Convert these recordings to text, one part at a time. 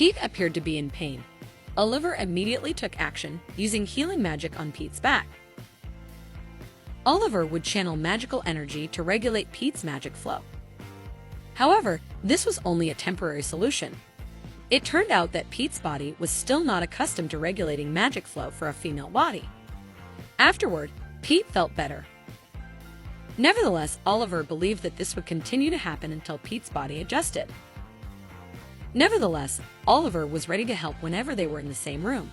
Pete appeared to be in pain. Oliver immediately took action, using healing magic on Pete's back. Oliver would channel magical energy to regulate Pete's magic flow. However, this was only a temporary solution. It turned out that Pete's body was still not accustomed to regulating magic flow for a female body. Afterward, Pete felt better. Nevertheless, Oliver believed that this would continue to happen until Pete's body adjusted. Nevertheless, Oliver was ready to help whenever they were in the same room.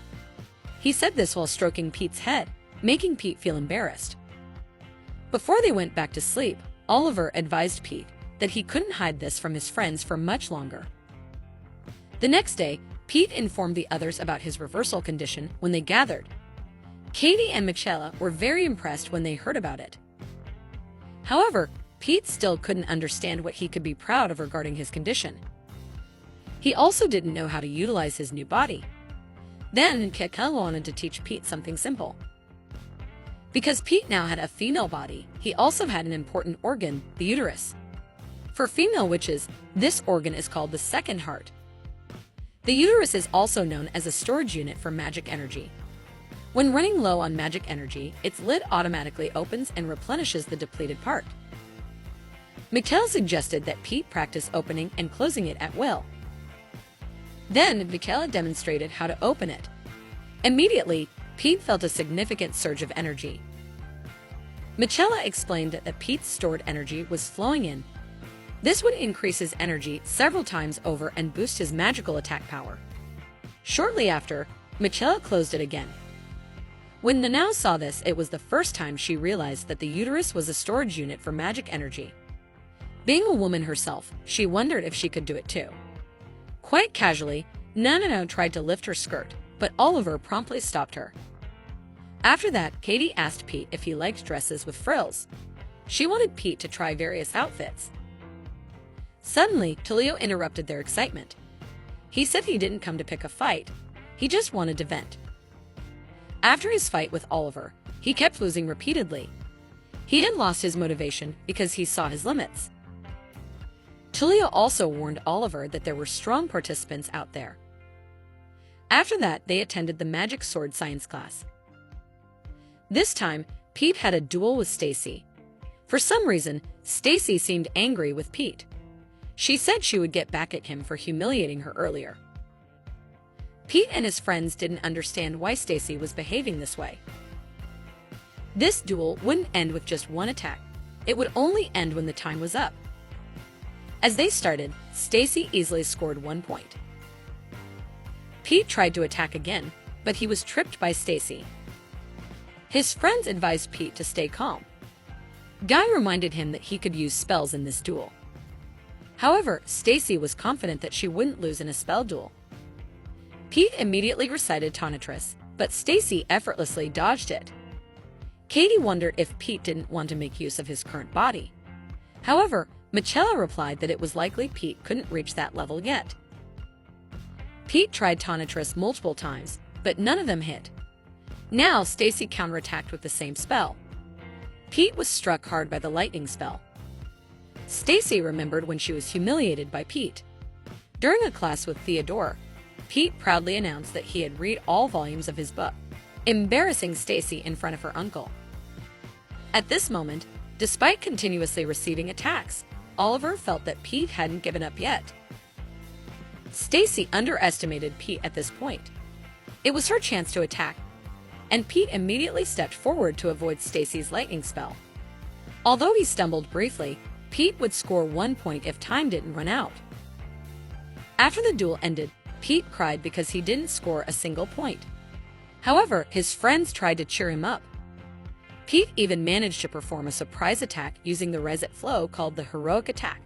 He said this while stroking Pete's head, making Pete feel embarrassed. Before they went back to sleep, Oliver advised Pete that he couldn't hide this from his friends for much longer. The next day, Pete informed the others about his reversal condition when they gathered. Katie and Michela were very impressed when they heard about it. However, Pete still couldn't understand what he could be proud of regarding his condition. He also didn't know how to utilize his new body. Then Keke wanted to teach Pete something simple. Because Pete now had a female body, he also had an important organ, the uterus. For female witches, this organ is called the second heart. The uterus is also known as a storage unit for magic energy. When running low on magic energy, its lid automatically opens and replenishes the depleted part. Michelle suggested that Pete practice opening and closing it at will. Then Michela demonstrated how to open it. Immediately, Pete felt a significant surge of energy. Michela explained that Pete's stored energy was flowing in. This would increase his energy several times over and boost his magical attack power. Shortly after, Michela closed it again. When Nanatsu saw this, it was the first time she realized that the uterus was a storage unit for magic energy. Being a woman herself, she wondered if she could do it too. Quite casually, Nanatsu tried to lift her skirt, but Oliver promptly stopped her. After that, Katie asked Pete if he liked dresses with frills. She wanted Pete to try various outfits. Suddenly, Tulio interrupted their excitement. He said he didn't come to pick a fight, he just wanted to vent. After his fight with Oliver, he kept losing repeatedly. He had lost his motivation because he saw his limits. Tulio also warned Oliver that there were strong participants out there. After that, they attended the magic sword science class. This time, Pete had a duel with Stacy. For some reason, Stacy seemed angry with Pete. She said she would get back at him for humiliating her earlier. Pete and his friends didn't understand why Stacy was behaving this way. This duel wouldn't end with just one attack. It would only end when the time was up. As they started, Stacy easily scored 1 point. Pete tried to attack again, but he was tripped by Stacy. His friends advised Pete to stay calm. Guy reminded him that he could use spells in this duel. However, Stacy was confident that she wouldn't lose in a spell duel. Pete immediately recited Tonitrus, but Stacy effortlessly dodged it. Katie wondered if Pete didn't want to make use of his current body. However, Michela replied that it was likely Pete couldn't reach that level yet. Pete tried Tonitrus multiple times, but none of them hit. Now Stacy counterattacked with the same spell. Pete was struck hard by the lightning spell. Stacy remembered when she was humiliated by Pete. During a class with Theodore, Pete proudly announced that he had read all volumes of his book, embarrassing Stacy in front of her uncle. At this moment, despite continuously receiving attacks, Oliver felt that Pete hadn't given up yet. Stacy underestimated Pete at this point. It was her chance to attack, and Pete immediately stepped forward to avoid Stacy's lightning spell. Although he stumbled briefly, Pete would score 1 point if time didn't run out. After the duel ended, Pete cried because he didn't score a single point. However, his friends tried to cheer him up. Pete even managed to perform a surprise attack using the reset flow called the heroic attack.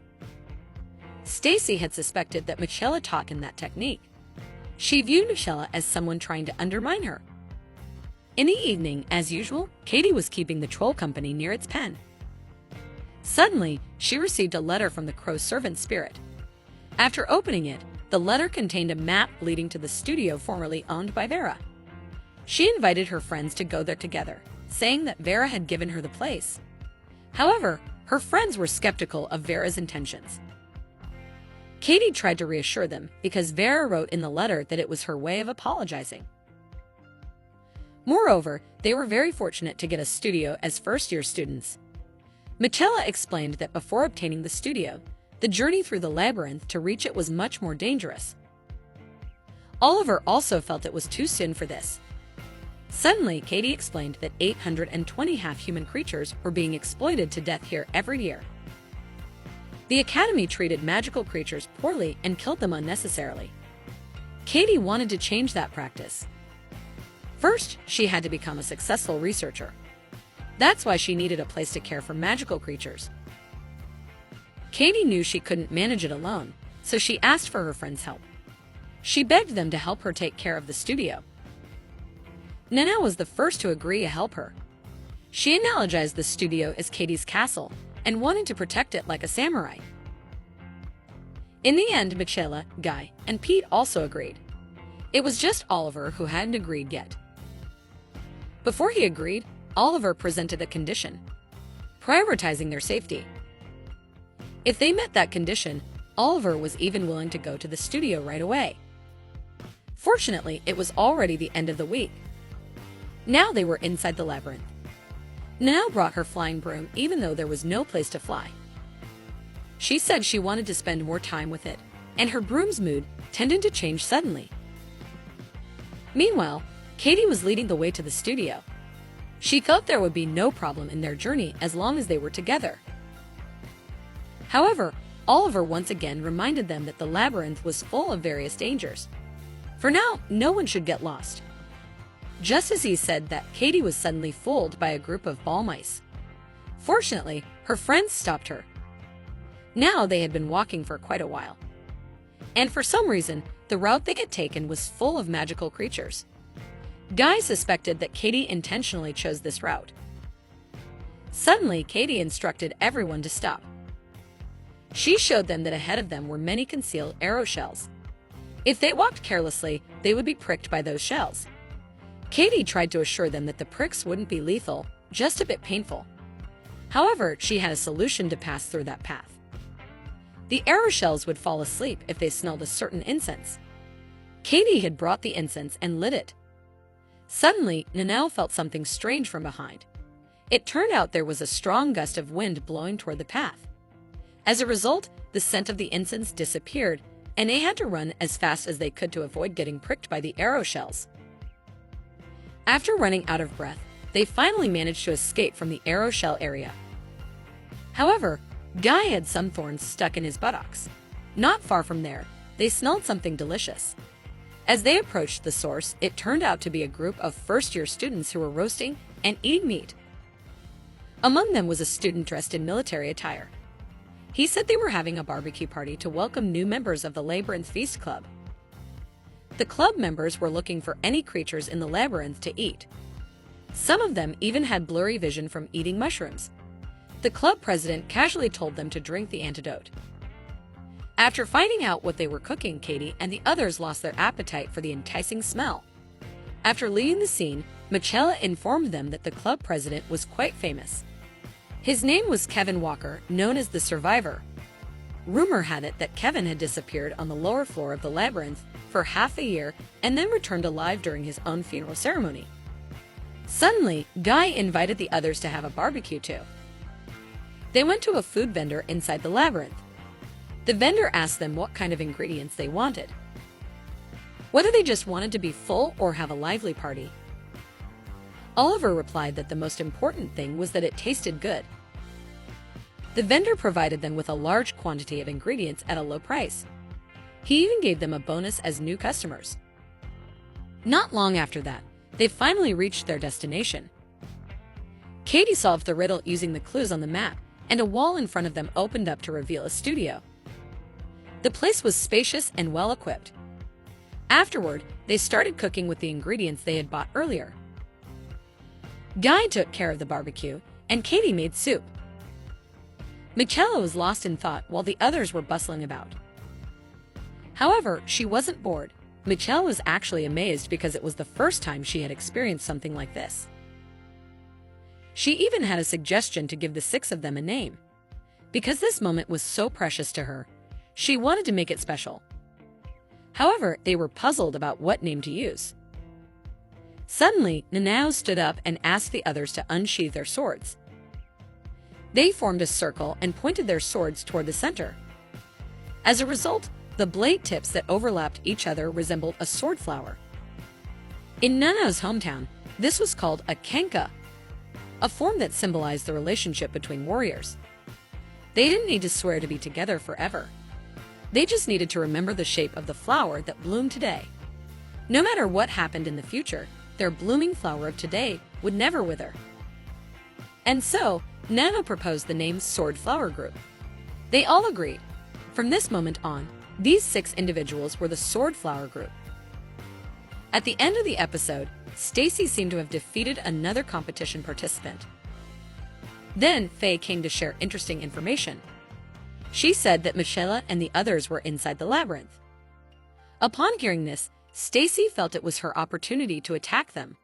Stacy had suspected that Michela taught him that technique. She viewed Michela as someone trying to undermine her. In the evening, as usual, Katie was keeping the troll company near its pen. Suddenly, she received a letter from the crow servant spirit. After opening it, the letter contained a map leading to the studio formerly owned by Vera. She invited her friends to go there together, saying that Vera had given her the place. However, her friends were skeptical of Vera's intentions. Katie tried to reassure them because Vera wrote in the letter that it was her way of apologizing. Moreover, they were very fortunate to get a studio as first-year students. Michela explained that before obtaining the studio, the journey through the labyrinth to reach it was much more dangerous. Oliver also felt it was too soon for this. Suddenly, Katie explained that 820 half-human creatures were being exploited to death here every year. The Academy treated magical creatures poorly and killed them unnecessarily. Katie wanted to change that practice. First, she had to become a successful researcher. That's why she needed a place to care for magical creatures. Katie knew she couldn't manage it alone, so she asked for her friends' help. She begged them to help her take care of the studio. Nana was the first to agree to help her. She analogized the studio as Katie's castle and wanted to protect it like a samurai. In the end, Michela, Guy, and Pete also agreed. It was just Oliver who hadn't agreed yet. Before he agreed, Oliver presented a condition, prioritizing their safety. If they met that condition, Oliver was even willing to go to the studio right away. Fortunately, it was already the end of the week. Now they were inside the labyrinth. Nana brought her flying broom even though there was no place to fly. She said she wanted to spend more time with it, and her broom's mood tended to change suddenly. Meanwhile, Katie was leading the way to the studio. She thought there would be no problem in their journey as long as they were together. However, Oliver once again reminded them that the labyrinth was full of various dangers. For now, no one should get lost. Just as he said that, Katie was suddenly fooled by a group of ball mice. Fortunately, her friends stopped her. Now they had been walking for quite a while. And for some reason, the route they had taken was full of magical creatures. Guy suspected that Katie intentionally chose this route. Suddenly, Katie instructed everyone to stop. She showed them that ahead of them were many concealed arrow shells. If they walked carelessly, they would be pricked by those shells. Katie tried to assure them that the pricks wouldn't be lethal, just a bit painful. However, she had a solution to pass through that path. The arrow shells would fall asleep if they smelled a certain incense. Katie had brought the incense and lit it. Suddenly, Nanao felt something strange from behind. It turned out there was a strong gust of wind blowing toward the path. As a result, the scent of the incense disappeared, and they had to run as fast as they could to avoid getting pricked by the arrow shells. After running out of breath, they finally managed to escape from the arrow shell area. However, Guy had some thorns stuck in his buttocks. Not far from there, they smelled something delicious. As they approached the source, it turned out to be a group of first-year students who were roasting and eating meat. Among them was a student dressed in military attire. He said they were having a barbecue party to welcome new members of the Labyrinth Feast Club. The club members were looking for any creatures in the labyrinth to eat. Some of them even had blurry vision from eating mushrooms. The club president casually told them to drink the antidote. After finding out what they were cooking, Katie and the others lost their appetite for the enticing smell. After leaving the scene, Michela informed them that the club president was quite famous. His name was Kevin Walker, known as the Survivor. Rumor had it that Kevin had disappeared on the lower floor of the labyrinth for half a year and then returned alive during his own funeral ceremony. Suddenly, Guy invited the others to have a barbecue too. They went to a food vendor inside the labyrinth. The vendor asked them what kind of ingredients they wanted, whether they just wanted to be full or have a lively party. Oliver replied that the most important thing was that it tasted good. The vendor provided them with a large quantity of ingredients at a low price. He even gave them a bonus as new customers. Not long after that, they finally reached their destination. Katie solved the riddle using the clues on the map, and a wall in front of them opened up to reveal a studio. The place was spacious and well-equipped. Afterward, they started cooking with the ingredients they had bought earlier. Guy took care of the barbecue, and Katie made soup. Michela was lost in thought while the others were bustling about. However, she wasn't bored. Michela was actually amazed because it was the first time she had experienced something like this. She even had a suggestion to give the 6 of them a name. Because this moment was so precious to her, She wanted to make it special. However, they were puzzled about what name to use. Suddenly, Nanatsu stood up and asked the others to unsheath their swords. They formed a circle and pointed their swords toward the center. As a result, the blade tips that overlapped each other resembled a sword flower. In Nanatsu's hometown, this was called a kenka, a form that symbolized the relationship between warriors. They didn't need to swear to be together forever. They just needed to remember the shape of the flower that bloomed today. No matter what happened in the future, their blooming flower of today would never wither. And so, Nanatsu proposed the name Sword Flower Group. They all agreed. From this moment on, these 6 individuals were the Sword Flower Group. At the end of the episode, Stacy seemed to have defeated another competition participant. Then Faye came to share interesting information. She said that Michelle and the others were inside the labyrinth. Upon hearing this, Stacy felt it was her opportunity to attack them.